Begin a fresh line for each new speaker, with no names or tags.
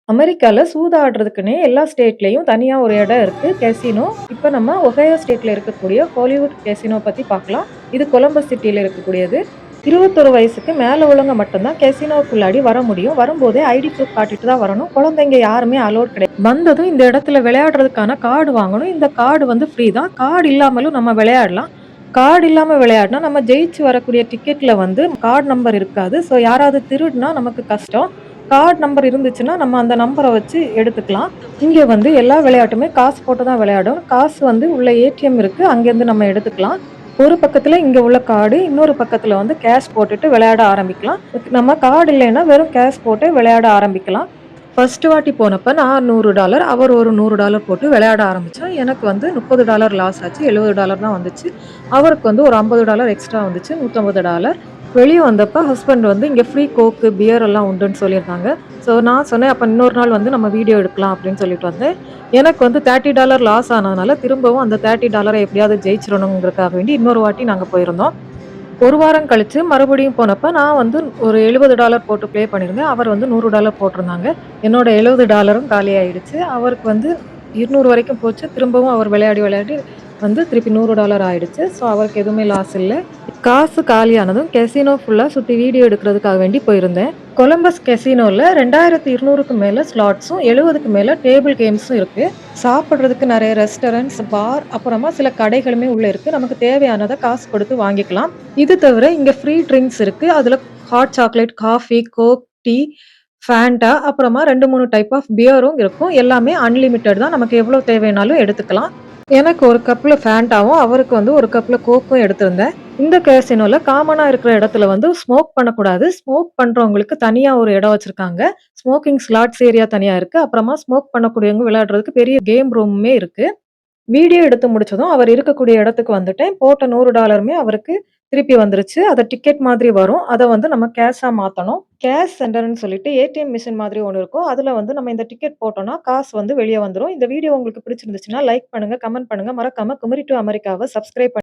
அமெரிக்கால சூதாடுறதுக்குன்னே எல்லா ஸ்டேட்லயும் தனியா ஒரு இடம் இருக்கு. கேசினோ. இப்ப நம்ம ஒஹையோ ஸ்டேட்ல இருக்கக்கூடிய ஹாலிவுட் கேசினோ பத்தி பார்க்கலாம். இது கொலம்பஸ் சிட்டில இருக்கக்கூடியது. 21 வயசுக்கு மேல உள்ளவங்க மட்டும் தான் கேசினோக்குள்ளாடி வர முடியும். வரும்போதே ஐடி ப்ரூஃப் காட்டிட்டு தான் வரணும். குழந்தைங்க யாருமே அலோட் கிடையாது. வந்ததும் இந்த இடத்துல விளையாடுறதுக்கான கார்டு வாங்கணும். இந்த கார்டு வந்து ஃப்ரீ தான். கார்டு இல்லாமலும் நம்ம விளையாடலாம். கார்டு இல்லாம விளையாடினா நம்ம ஜெயிச்சு வரக்கூடிய டிக்கெட்ல வந்து கார்டு நம்பர் இருக்காது. ஸோ யாராவது திருடுனா நமக்கு கஷ்டம். கார்டு நம்பர் இருந்துச்சுன்னா, நம்ம அந்த நம்பர வச்சு எடுத்துக்கலாம். இங்க வந்து எல்லா விளையாட்டுமே காசு போட்டு தான் விளையாடும். காசு வந்து உள்ள ஏடிஎம் இருக்கு. அங்கேருந்து நம்ம எடுத்துக்கலாம். ஒரு பக்கத்துல இங்க உள்ள கார்டு, இன்னொரு பக்கத்துல வந்து கேஷ் போட்டுட்டு விளையாட ஆரம்பிக்கலாம். நம்ம கார்டு இல்லைன்னா வெறும் கேஷ் போட்டு விளையாட ஆரம்பிக்கலாம். ஃபர்ஸ்ட் வாட்டி போனப்ப நான் $100 அவர் ஒரு $100 போட்டு விளையாட ஆரம்பிச்சோம். எனக்கு வந்து $30 லாஸ் ஆச்சு. $70 தான் வந்துச்சு. அவருக்கு வந்து ஒரு $50 எக்ஸ்ட்ரா வந்துச்சு. $150. வெளிய வந்தப்ப ஹஸ்பண்ட் வந்து இங்க ஃப்ரீ கோக்கு, பியர் எல்லாம் உண்டுன்னு சொல்லியிருந்தாங்க. ஸோ நான் சொன்னேன், "அப்ப இன்னொரு நாள் வந்து நம்ம வீடியோ எடுக்கலாம்" அப்படின்னு சொல்லிட்டு வந்தேன். எனக்கு வந்து $30 லாஸ் ஆனதுனால திரும்பவும் அந்த $30 எப்படியாவது ஜெயிச்சிரணுங்கிறதுக்காக வேண்டி இன்னொரு வாட்டி நாங்க போயிருந்தோம். 1 வாரம் கழிச்சு மறுபடியும் போனப்ப, நான் வந்து ஒரு $70 போட்டு ப்ளே பண்ணியிருந்தேன். அவர் வந்து $100 போட்டிருந்தாங்க. என்னோட $70ம் காலியாயிடுச்சு. அவருக்கு வந்து 200 வரைக்கும் போச்சு. திரும்பவும் அவர் விளையாடி, விளையாடி வந்து திருப்பி $100 ஆயிடுச்சு. ஸோ அவருக்கு எதுவுமே லாஸ் இல்ல. காசு காலியானதும் கெசினோ ஃபுல்லா சுத்தி வீடியோ எடுக்கிறதுக்காக வேண்டி போயிருந்தேன். கொலம்பஸ் கெசினோல 2200க்கும் மேல ஸ்லாட்ஸும், 70க்கு மேல டேபிள் கேம்ஸும் இருக்கு. சாப்பிடுறதுக்கு நெறைய ரெஸ்டாரண்ட்ஸ், பார், அப்புறமா சில கடைகளுமே உள்ள இருக்கு. நமக்கு தேவையானத காசு கொடுத்து வாங்கிக்கலாம். இது தவிர இங்க ஃப்ரீ ட்ரிங்க்ஸ் இருக்கு. அதுல hot chocolate, coffee, coke, tea, Fanta, அப்புறமா 2, 3 டைப் ஆஃப் பியரும் இருக்கும். எல்லாமே அன்லிமிட்டட் தான். நமக்கு எவ்வளோ தேவைனாலும் எடுத்துக்கலாம். எனக்கு ஒரு கப்ல ஃபேண்டாவும், அவருக்கு வந்து ஒரு கப்ல கோக்கும் எடுத்திருந்தேன். இந்த கேசினோல காமனா இருக்கிற இடத்துல வந்து ஸ்மோக் பண்ணக்கூடாது. ஸ்மோக் பண்றவங்களுக்கு தனியா ஒரு இடம் வச்சிருக்காங்க. ஸ்மோக்கிங் ஸ்லாட்ஸ் ஏரியா தனியா இருக்கு. அப்புறமா ஸ்மோக் பண்ணக்கூடியவங்க விளையாடுறதுக்கு பெரிய கேம் ரூமுமே இருக்கு. வீடியோ எடுத்து முடிச்சதும் அவர் இருக்கக்கூடிய இடத்துக்கு வந்துட்டேன். போட்ட $100மே அவருக்கு திருப்பி வந்துருச்சு. அத டிக்கெட் மாதிரி வரும். அத வந்து நம்ம கேஷா மாத்தணும். கேஷ் சென்டர்ன்னு சொல்லிட்டு ஏடிஎம் மிஷின் மாதிரி ஒண்ணு இருக்கும். அதுல வந்து நம்ம இந்த டிக்கெட் போட்டோம்னா, காசு வந்து வெளிய வந்துரும். இந்த வீடியோ உங்களுக்கு பிடிச்சிருந்துச்சுன்னா, லைக் பண்ணுங்க, கமெண்ட் பண்ணுங்க. மறக்காம குமரி டூ அமெரிக்காவ சப்ஸ்கிரைப்